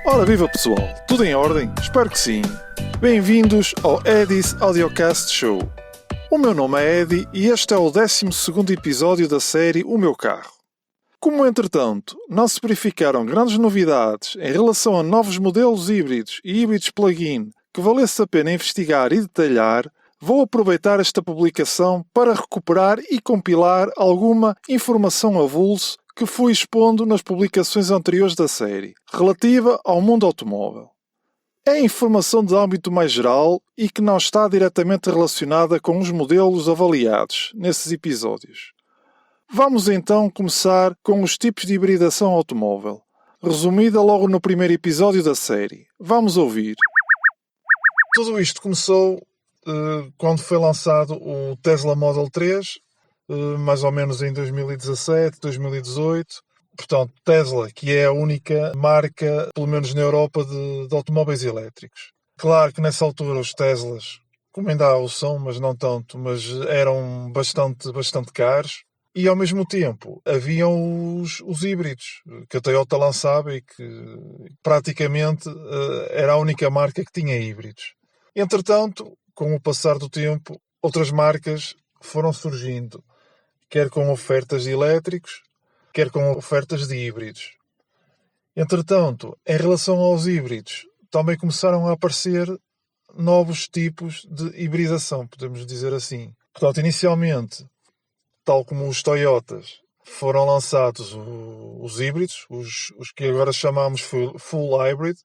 Ora viva pessoal, tudo em ordem? Espero que sim. Bem-vindos ao Eddie's Audiocast Show. O meu nome é Eddie e este é o 12º episódio da série O Meu Carro. Como entretanto não se verificaram grandes novidades em relação a novos modelos híbridos e híbridos plug-in que valesse a pena investigar e detalhar, vou aproveitar esta publicação para recuperar e compilar alguma informação avulso que fui expondo nas publicações anteriores da série, relativa ao mundo automóvel. É informação de âmbito mais geral e que não está diretamente relacionada com os modelos avaliados nesses episódios. Vamos então começar com os tipos de hibridação automóvel, resumida logo no primeiro episódio da série. Vamos ouvir. Tudo isto começou quando foi lançado o Tesla Model 3, mais ou menos em 2017, 2018. Portanto, Tesla, que é a única marca, pelo menos na Europa, de automóveis elétricos. Claro que nessa altura os Teslas, como ainda o são, mas não tanto, mas eram bastante caros. E ao mesmo tempo haviam os híbridos, que a Toyota lançava e que praticamente era a única marca que tinha híbridos. Entretanto, com o passar do tempo, outras marcas foram surgindo, quer com ofertas de elétricos, quer com ofertas de híbridos. Entretanto, em relação aos híbridos, também começaram a aparecer novos tipos de hibridação, podemos dizer assim. Portanto, inicialmente, tal como os Toyotas, foram lançados os híbridos, os que agora chamamos full hybrid.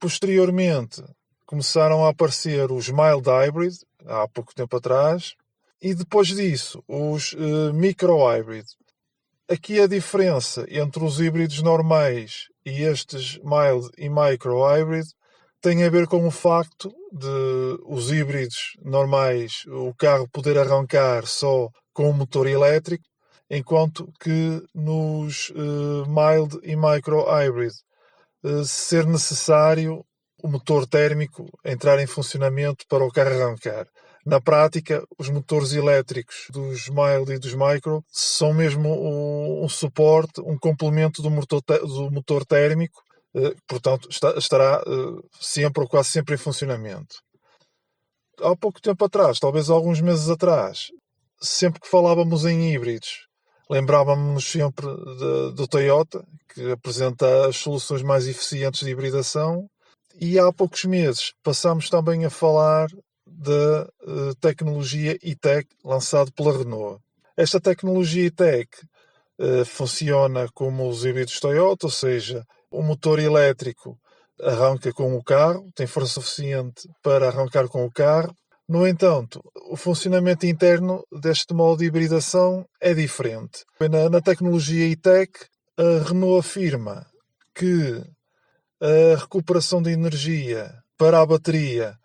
Posteriormente, começaram a aparecer os mild hybrid, há pouco tempo atrás, e depois disso, os micro hybrid. Aqui a diferença entre os híbridos normais e estes mild e micro hybrid tem a ver com o facto de os híbridos normais, o carro poder arrancar só com o motor elétrico, enquanto que nos mild e micro hybrid ser necessário o motor térmico entrar em funcionamento para o carro arrancar. Na prática, os motores elétricos dos mild e dos micro são mesmo um suporte, um complemento do motor térmico, portanto estará sempre ou quase sempre em funcionamento. Há pouco tempo atrás, talvez alguns meses atrás, sempre que falávamos em híbridos, lembrávamos sempre do Toyota, que apresenta as soluções mais eficientes de hibridação, e há poucos meses passámos também a falar da tecnologia E-Tech lançada pela Renault. Esta tecnologia E-Tech funciona como os híbridos Toyota, ou seja, o motor elétrico arranca com o carro, tem força suficiente para arrancar com o carro. No entanto, o funcionamento interno deste modo de hibridação é diferente. Na tecnologia E-Tech, a Renault afirma que a recuperação de energia para a bateria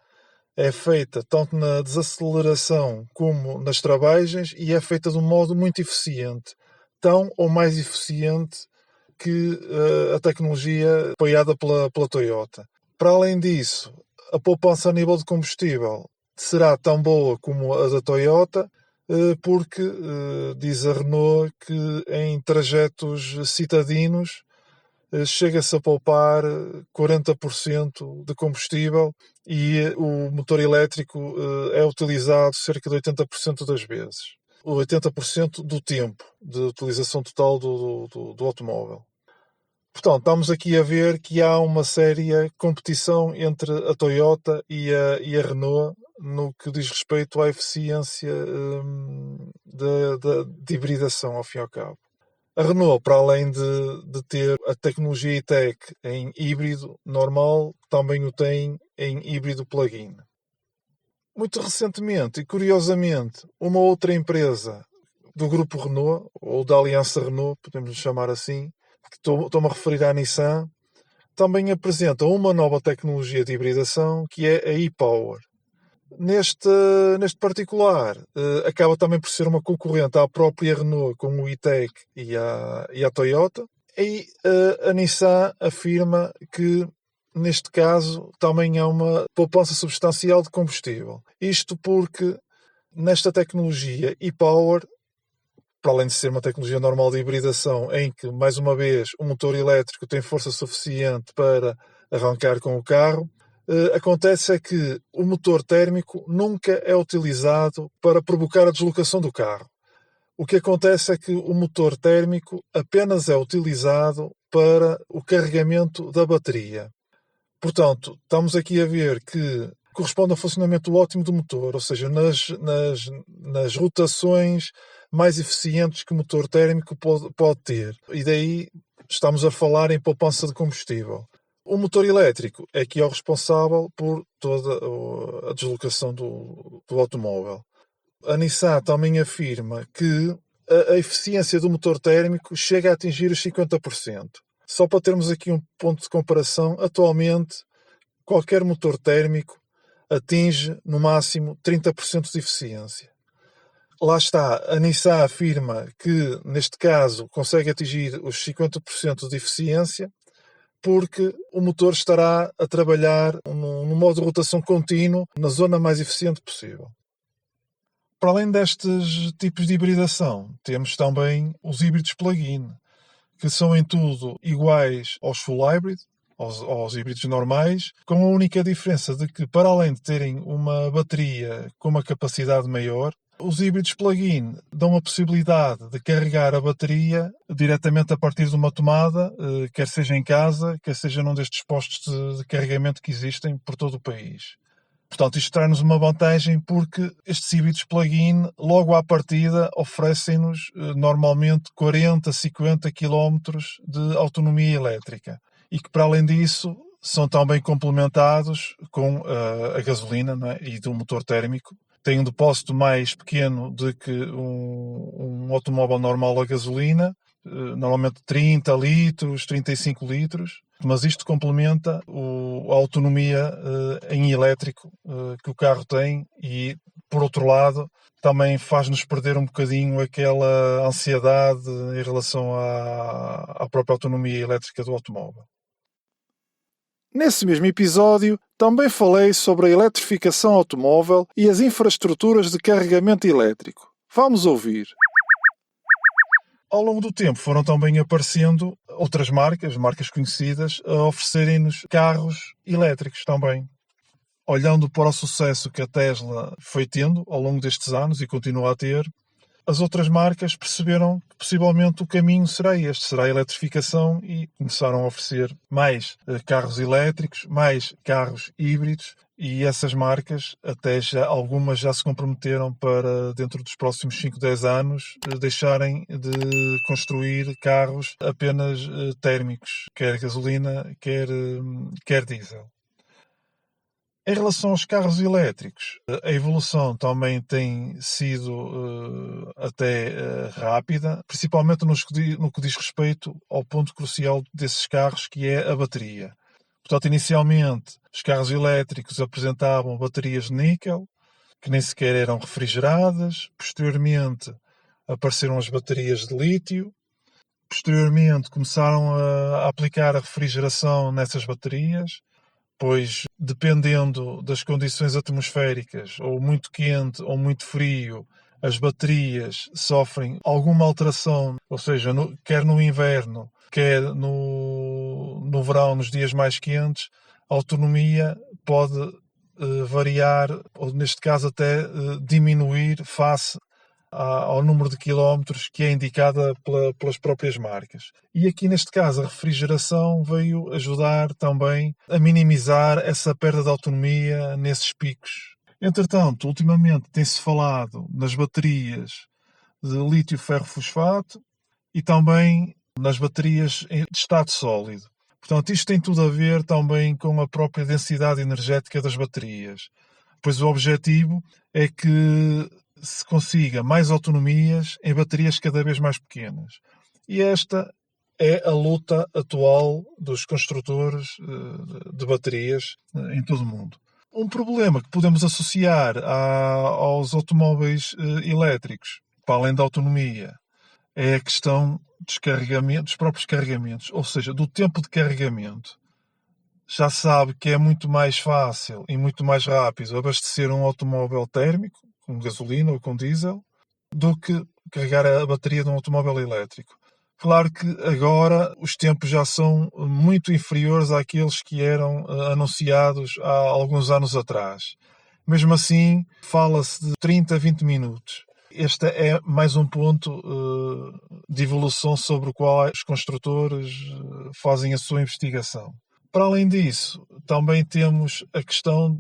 é feita tanto na desaceleração como nas travagens e é feita de um modo muito eficiente, tão ou mais eficiente que a tecnologia apoiada pela Toyota. Para além disso, a poupança a nível de combustível será tão boa como a da Toyota, porque diz a Renault que em trajetos citadinos chega-se a poupar 40% de combustível e o motor elétrico é utilizado cerca de 80% das vezes. 80% do tempo de utilização total do automóvel. Portanto, estamos aqui a ver que há uma séria competição entre a Toyota e a Renault no que diz respeito à eficiência de hibridação, ao fim e ao cabo. A Renault, para além de ter a tecnologia E-Tech em híbrido normal, também o tem em híbrido plug-in. Muito recentemente e curiosamente, uma outra empresa do grupo Renault, ou da aliança Renault, podemos chamar assim, que estou-me a referir à Nissan, também apresenta uma nova tecnologia de hibridação que é a e-Power. Neste particular, acaba também por ser uma concorrente à própria Renault com o E-Tech e à Toyota. E a Nissan afirma que, neste caso, também há uma poupança substancial de combustível. Isto porque, nesta tecnologia e-Power, para além de ser uma tecnologia normal de hibridação, em que, mais uma vez, o motor elétrico tem força suficiente para arrancar com o carro, acontece é que o motor térmico nunca é utilizado para provocar a deslocação do carro. O que acontece é que o motor térmico apenas é utilizado para o carregamento da bateria. Portanto, estamos aqui a ver que corresponde ao funcionamento ótimo do motor, ou seja, nas rotações mais eficientes que o motor térmico pode ter. E daí estamos a falar em poupança de combustível. O motor elétrico é que é o responsável por toda a deslocação do automóvel. A Nissan também afirma que a eficiência do motor térmico chega a atingir os 50%. Só para termos aqui um ponto de comparação, atualmente qualquer motor térmico atinge no máximo 30% de eficiência. Lá está, a Nissan afirma que neste caso consegue atingir os 50% de eficiência porque o motor estará a trabalhar no modo de rotação contínuo na zona mais eficiente possível. Para além destes tipos de hibridação, temos também os híbridos plug-in, que são em tudo iguais aos full hybrid, aos híbridos normais, com a única diferença de que, para além de terem uma bateria com uma capacidade maior, os híbridos plug-in dão a possibilidade de carregar a bateria diretamente a partir de uma tomada, quer seja em casa, quer seja num destes postos de carregamento que existem por todo o país. Portanto, isto traz-nos uma vantagem porque estes híbridos plug-in, logo à partida, oferecem-nos normalmente 40, 50 km de autonomia elétrica. E que, para além disso, são também complementados com a gasolina, não é? E do motor térmico. Tem um depósito mais pequeno do que um automóvel normal a gasolina, normalmente 30 litros, 35 litros, mas isto complementa a autonomia em elétrico que o carro tem e, por outro lado, também faz-nos perder um bocadinho aquela ansiedade em relação à própria autonomia elétrica do automóvel. Nesse mesmo episódio, também falei sobre a eletrificação automóvel e as infraestruturas de carregamento elétrico. Vamos ouvir. Ao longo do tempo foram também aparecendo outras marcas conhecidas, a oferecerem-nos carros elétricos também. Olhando para o sucesso que a Tesla foi tendo ao longo destes anos e continua a ter, as outras marcas perceberam que possivelmente o caminho será este, será a eletrificação, e começaram a oferecer mais carros elétricos, mais carros híbridos, e essas marcas, até já algumas já se comprometeram para, dentro dos próximos 5, 10 anos, deixarem de construir carros apenas térmicos, quer gasolina, quer diesel. Em relação aos carros elétricos, a evolução também tem sido até rápida, principalmente no que diz respeito ao ponto crucial desses carros, que é a bateria. Portanto, inicialmente, os carros elétricos apresentavam baterias de níquel, que nem sequer eram refrigeradas. Posteriormente, apareceram as baterias de lítio. Posteriormente, começaram a aplicar a refrigeração nessas baterias, pois, dependendo das condições atmosféricas, ou muito quente ou muito frio, as baterias sofrem alguma alteração, ou seja, quer no inverno, quer no verão, nos dias mais quentes, a autonomia pode variar, ou neste caso até diminuir face ao número de quilómetros que é indicada pelas próprias marcas. E aqui neste caso a refrigeração veio ajudar também a minimizar essa perda de autonomia nesses picos. Entretanto, ultimamente tem-se falado nas baterias de lítio-ferro-fosfato e também nas baterias de estado sólido. Portanto, isto tem tudo a ver também com a própria densidade energética das baterias, pois o objetivo é que se consiga mais autonomias em baterias cada vez mais pequenas. E esta é a luta atual dos construtores de baterias em todo o mundo. Um problema que podemos associar aos automóveis elétricos, para além da autonomia, é a questão dos próprios carregamentos, ou seja, do tempo de carregamento. Já se sabe que é muito mais fácil e muito mais rápido abastecer um automóvel térmico, com gasolina ou com diesel, do que carregar a bateria de um automóvel elétrico. Claro que agora os tempos já são muito inferiores àqueles que eram anunciados há alguns anos atrás. Mesmo assim, fala-se de 30 a 20 minutos. Este é mais um ponto de evolução sobre o qual os construtores fazem a sua investigação. Para além disso, também temos a questão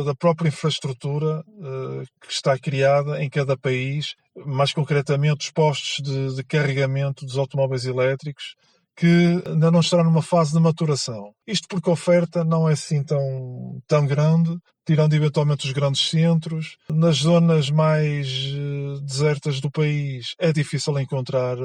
da própria infraestrutura que está criada em cada país, mais concretamente os postos de carregamento dos automóveis elétricos, que ainda não estão numa fase de maturação. Isto porque a oferta não é assim tão grande, tirando eventualmente os grandes centros. Nas zonas mais desertas do país é difícil encontrar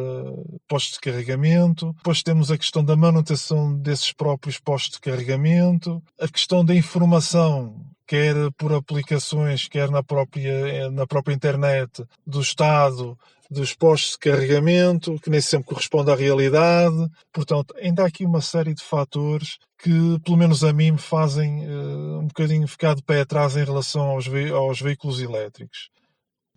postos de carregamento. Depois temos a questão da manutenção desses próprios postos de carregamento, a questão da informação, quer por aplicações, quer na própria internet, do estado dos postos de carregamento, que nem sempre corresponde à realidade. Portanto, ainda há aqui uma série de fatores que, pelo menos a mim, me fazem um bocadinho ficar de pé atrás em relação aos veículos elétricos.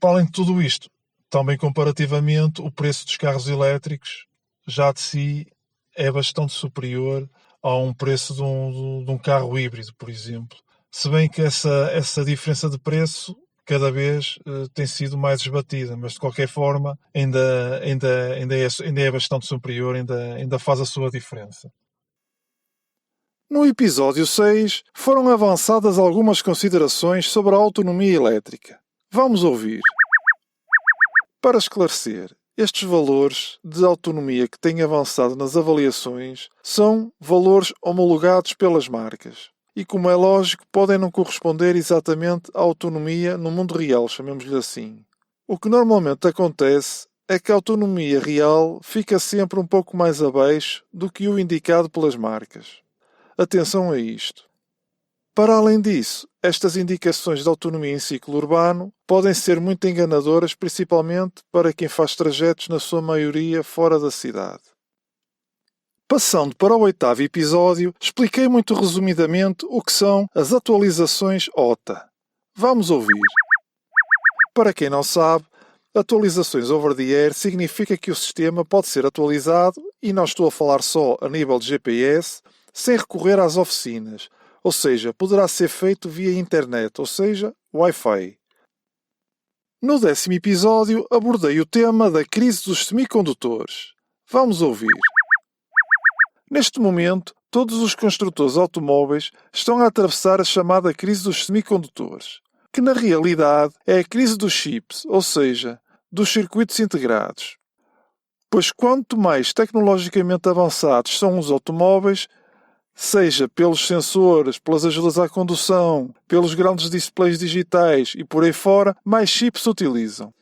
Para além de tudo isto, também comparativamente, o preço dos carros elétricos já de si é bastante superior a um preço de um carro híbrido, por exemplo. Se bem que essa diferença de preço cada vez tem sido mais esbatida, mas de qualquer forma ainda é bastante superior, ainda faz a sua diferença. No episódio 6 foram avançadas algumas considerações sobre a autonomia elétrica. Vamos ouvir. Para esclarecer, estes valores de autonomia que têm avançado nas avaliações são valores homologados pelas marcas. E, como é lógico, podem não corresponder exatamente à autonomia no mundo real, chamemos-lhe assim. O que normalmente acontece é que a autonomia real fica sempre um pouco mais abaixo do que o indicado pelas marcas. Atenção a isto. Para além disso, estas indicações de autonomia em ciclo urbano podem ser muito enganadoras, principalmente para quem faz trajetos, na sua maioria, fora da cidade. Passando para o 8º episódio, expliquei muito resumidamente o que são as atualizações OTA. Vamos ouvir. Para quem não sabe, atualizações over-the-air significa que o sistema pode ser atualizado, e não estou a falar só a nível de GPS, sem recorrer às oficinas, ou seja, poderá ser feito via internet, ou seja, Wi-Fi. No 10º episódio abordei o tema da crise dos semicondutores. Vamos ouvir. Neste momento, todos os construtores automóveis estão a atravessar a chamada crise dos semicondutores, que na realidade é a crise dos chips, ou seja, dos circuitos integrados. Pois quanto mais tecnologicamente avançados são os automóveis, seja pelos sensores, pelas ajudas à condução, pelos grandes displays digitais e por aí fora, mais chips se utilizam.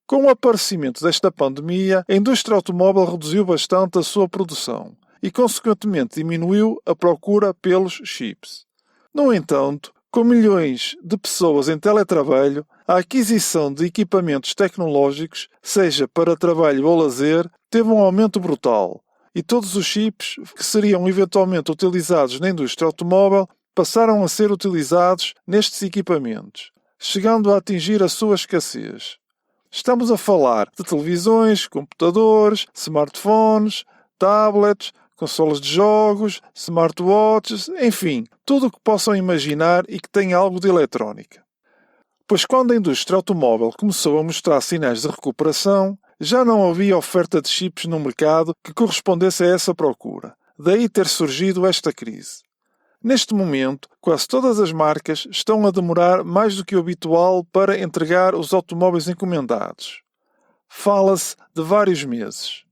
Com o aparecimento desta pandemia, a indústria automóvel reduziu bastante a sua produção e, consequentemente, diminuiu a procura pelos chips. No entanto, com milhões de pessoas em teletrabalho, a aquisição de equipamentos tecnológicos, seja para trabalho ou lazer, teve um aumento brutal, e todos os chips que seriam eventualmente utilizados na indústria automóvel passaram a ser utilizados nestes equipamentos, chegando a atingir a sua escassez. Estamos a falar de televisões, computadores, smartphones, tablets, consolas de jogos, smartwatches, enfim, tudo o que possam imaginar e que tenha algo de eletrónica. Pois quando a indústria automóvel começou a mostrar sinais de recuperação, já não havia oferta de chips no mercado que correspondesse a essa procura. Daí ter surgido esta crise. Neste momento, quase todas as marcas estão a demorar mais do que o habitual para entregar os automóveis encomendados. Fala-se de vários meses.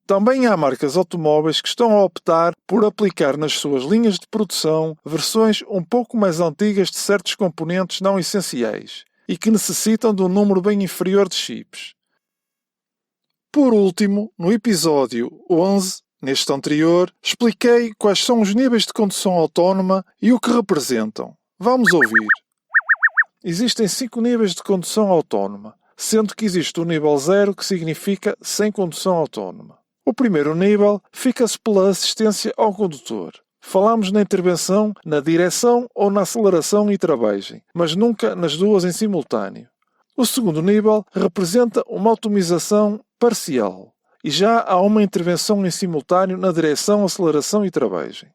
Também há marcas automóveis que estão a optar por aplicar nas suas linhas de produção versões um pouco mais antigas de certos componentes não essenciais e que necessitam de um número bem inferior de chips. Por último, no episódio 11, neste anterior, expliquei quais são os níveis de condução autónoma e o que representam. Vamos ouvir. Existem 5 níveis de condução autónoma, sendo que existe o nível 0, que significa sem condução autónoma. O primeiro nível fica-se pela assistência ao condutor. Falamos na intervenção, na direção ou na aceleração e travagem, mas nunca nas duas em simultâneo. O segundo nível representa uma automização parcial. e já há uma intervenção em simultâneo na direção, aceleração e travagem.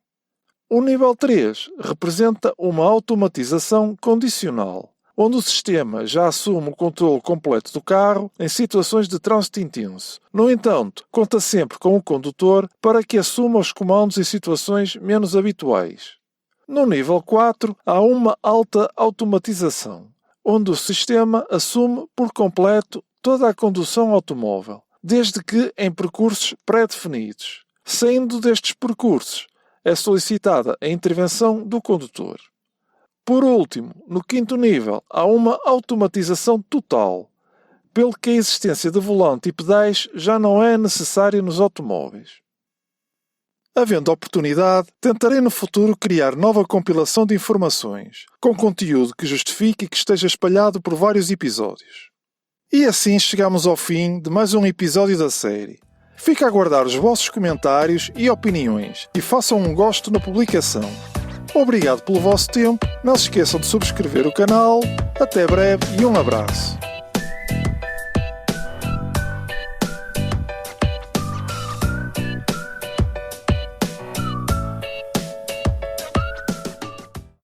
O nível 3 representa uma automatização condicional, onde o sistema já assume o controle completo do carro em situações de trânsito intenso. No entanto, conta sempre com o condutor para que assuma os comandos em situações menos habituais. No nível 4, há uma alta automatização, onde o sistema assume por completo toda a condução automóvel, desde que em percursos pré-definidos. Saindo destes percursos, é solicitada a intervenção do condutor. Por último, no 5º nível, há uma automatização total, pelo que a existência de volante e pedais já não é necessária nos automóveis. Havendo oportunidade, tentarei no futuro criar nova compilação de informações, com conteúdo que justifique e que esteja espalhado por vários episódios. E assim chegamos ao fim de mais um episódio da série. Fico a aguardar os vossos comentários e opiniões e façam um gosto na publicação. Obrigado pelo vosso tempo, não se esqueçam de subscrever o canal, até breve e um abraço.